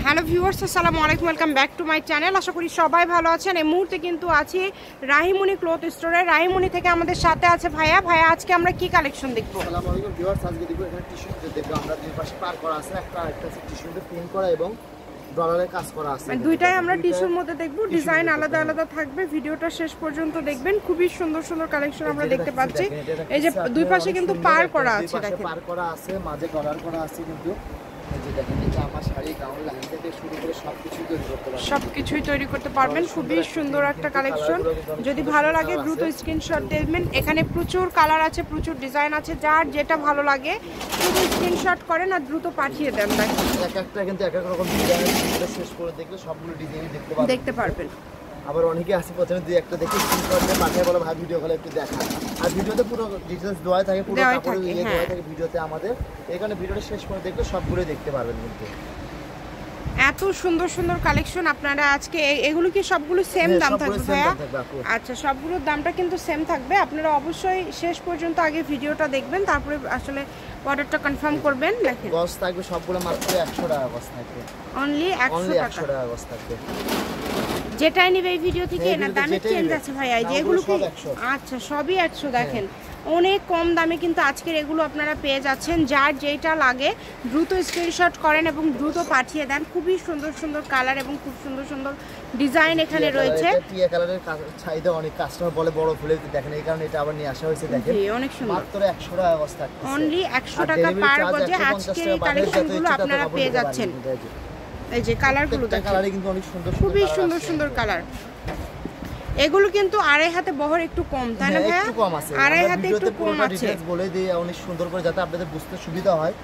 Hello viewers, আসসালামু আলাইকুম, welcome back to my channel. আশা করি সবাই ভালো আছেন। এই মুহূর্তে কিন্তু আছি রাহিমনি ক্লথ স্টোরে। রাহিমনি থেকে আমাদের সাথে আছে ভাইয়া। আজকে আমরা কি কালেকশন দেখবো? আসসালামু আলাইকুম ভিউয়ার্স, আজকে দেখব এখানে টি শার্ট দেখব। আমরা দুই পাশে পার করা আছে, একটা টি শার্টে প্রিন্ট করা এবং ডলারের কাজ করা আছে। দুইটাই আমরা টিস্যুর মধ্যে দেখব, ডিজাইন আলাদা আলাদা থাকবে। ভিডিওটা শেষ পর্যন্ত দেখবেন। খুবই সুন্দর সুন্দর কালেকশন আমরা দেখতে পাচ্ছি। এই যে দুই পাশে কিন্তু পার করা আছে, দেখেন পার করা আছে, মাঝে ডলার করা আছে। কিন্তু এই যে দেখেন, এই জামা, শাড়ি, গাউন, লেহেঙ্গা থেকে শুরু করে সবকিছুই তৈরি করতে পারবেন। খুবই সুন্দর একটা কালেকশন। যদি ভালো লাগে দ্রুত স্ক্রিনশট দেবেন। এখানে প্রচুর কালার আছে, প্রচুর ডিজাইন আছে। যার যেটা ভালো লাগে শুধু স্ক্রিনশট করেন আর দ্রুত পাঠিয়ে দেন। একটা কিন্তু এক এক রকম ডিজাইন, শেষ করে দেখলে সবগুলো ডিজাইন দেখতে পারবেন। আবার অনেকে আছে প্রথমে দুই একটা দেখে স্ক্রিনশট দিয়ে পাঠিয়ে বলে ভাই ভিডিও কলে একটু দেখা। আর ভিডিওতে পুরো ডিটেইলস দেওয়া থাকে, পুরো কাপড় দিয়ে দেওয়া থাকে ভিডিওতে আমাদের। এখানে ভিডিওটা শেষ করে দেখলে সবগুলো দেখতে পারবেন। কিন্তু এত সুন্দর সুন্দর কালেকশন আপনারা আজকে। এগুলো কি সবগুলো সেম দাম থাকবে ভাইয়া? আচ্ছা, সবগুলোর দামটা কিন্তু সেম থাকবে। আপনারা অবশ্যই শেষ পর্যন্ত আগে ভিডিওটা দেখবেন, তারপরে আসলে অর্ডারটা কনফার্ম করবেন। দেখেন গস থাকবে সবগুলো মাত্র 100 টাকা গস থাকবে। অনলি 100 টাকা গস থাকবে। যেটাই নিবে এই ভিডিও থেকে না দামে চেঞ্জ আছে ভাইয়া। যেগুলো কি আচ্ছা সবই 100। দেখেন অনেক কম দামে কিন্তু আজকের এগুলো আপনারা পেয়ে যাচ্ছেন। যার যেটা লাগে দ্রুত স্ক্রিনশট করেন এবং দ্রুত পাঠিয়ে দেন। খুবই সুন্দর সুন্দর কালার এবং খুব সুন্দর সুন্দর ডিজাইন এখানে রয়েছে। টিয়া কালারের চাহিদা অনেক, কাস্টমার বলে বড় ফুলে দেখেন, এই কারণে এটা আবার নিয়ে আসা হয়েছে। দেখেন অনেক সুন্দর, মাত্র 100 টাকা গস থাকবে। অনলি 100 টাকা পার গজে আজকের এই কালেকশনগুলো আপনারা পেয়ে যাচ্ছেন। এই যে কালারগুলো দেখেন, কালারে কিন্তু অনেক সুন্দর, খুবই সুন্দর সুন্দর কালার। এগুলো কিন্তু আড়াই হাতে বহর একটু কম, তাই না ভাইয়া? একটু কম আছে, আড়াই হাতে একটু কম আছে। বলে দিই অনেক সুন্দর করে যাতে আপনাদের বুঝতে সুবিধা হয়।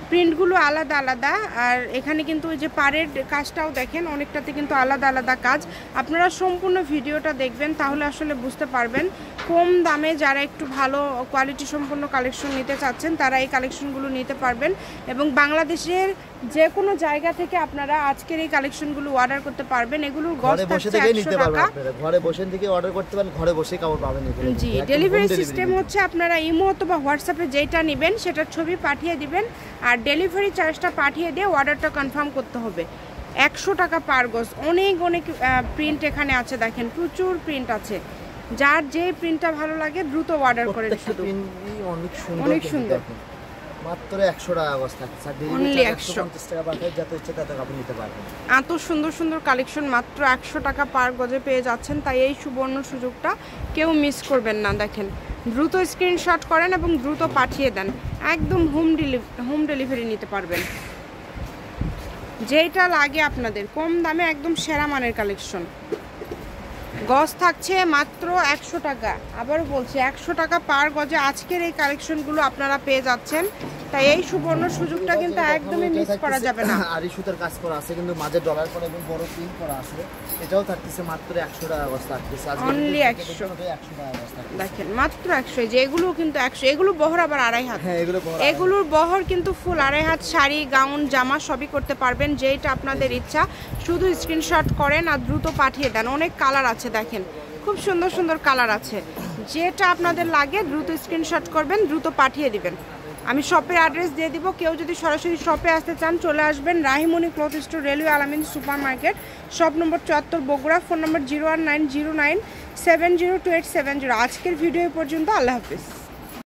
প্রিন্টগুলো আলাদা আলাদা। আর এখানে কিন্তু ওই যে পাড়ের কাজটাও দেখেন, অনেকটাতে কিন্তু আলাদা আলাদা কাজ। আপনারা সম্পূর্ণ ভিডিওটা দেখবেন, তাহলে আসলে বুঝতে পারবেন। কম দামে যারা একটু ভালো কোয়ালিটি সম্পন্ন কালেকশন নিতে চাচ্ছেন তারা এই কালেকশনগুলো নিতে পারবেন। এবং বাংলাদেশের যে কোনো জায়গা থেকে আপনারা আজকের এই কালেকশনগুলো অর্ডার করতে পারবেন। এগুলো ঘরে বসে থেকে নিতে পারবেন, আপনারা ঘরে বসে থেকে অর্ডার করতে পারেন, ঘরে বসে কাপড় পাবেন। জি, ডেলিভারি সিস্টেম হচ্ছে আপনারা ইমো অথবা হোয়াটসঅ্যাপে যেটা নেবেন সেটার ছবি পাঠিয়ে দিবেন, আর ডেলিভারি চার্জটা পাঠিয়ে দিয়ে অর্ডারটা কনফার্ম করতে হবে। 100 টাকা পার গজ। অনেক অনেক প্রিন্ট এখানে আছে, দেখেন প্রচুর প্রিন্ট আছে। যার যে প্রিন্টটা ভালো লাগে দ্রুত অর্ডার করেন। শুধু অনেক সুন্দর। মাত্র 100 টাকা গজ থাকছে, আর ডেলিভারি 150 টাকা পাঠিয়ে যত ইচ্ছে তত কাপড় নিতে পারবেন। এত সুন্দর সুন্দর কালেকশন মাত্র 100 টাকা পার গজে পেয়ে যাচ্ছেন। তাই এই সুবর্ণ সুযোগটা কেউ মিস করবেন না। দেখেন দ্রুত স্ক্রিনশট করেন এবং দ্রুত পাঠিয়ে দেন। একদম হোম ডেলিভারি নিতে পারবেন। যেটা লাগে আপনাদের কম দামে একদম সেরা মানের কালেকশন। গজ থাকছে মাত্র 100 টাকা। আবারও বলছি 100 টাকা পার গজে আজকের এই কালেকশনগুলো আপনারা পেয়ে যাচ্ছেন। তাই এই সুবর্ণ সুযোগটা কিন্তু একদমই মিস করা যাবে না। আরি সুতার কাজ করা আছে, কিন্তু মাঝে ডলার করা এবং বড় প্রিন্ট করা আছে। এটাও থাকতেছে মাত্র 100 টাকা গজ থাকতেছে। অনলি 100 টাকা গজ থাকতেছে। দেখেন মাত্র 100। যে এগুলো কিন্তু 100। এগুলো বহর আবার আড়াই হাত। হ্যাঁ, এগুলোর বহর কিন্তু ফুল আড়াই হাত। শাড়ি, গাউন, জামা সবই করতে পারবেন। যেটা আপনাদের ইচ্ছা শুধু স্ক্রিনশট করেন আর দ্রুত পাঠিয়ে দেন। অনেক কালার আছে, দেখেন খুব সুন্দর সুন্দর কালার আছে। যেটা আপনাদের লাগে দ্রুত স্ক্রিনশট করবেন, দ্রুত পাঠিয়ে দিবেন। আমি শপের অ্যাড্রেস দিয়ে দিব। কেউ যদি সরাসরি শপে আসতে চান চলে আসবেন রাহিমনি ক্লথ স্টোর, রেলওয়ে আলামিন super market, shop number 74, Bogura. Phone নম্বর 01909702870। আজকের ভিডিও পর্যন্ত। আল্লাহ হাফিজ।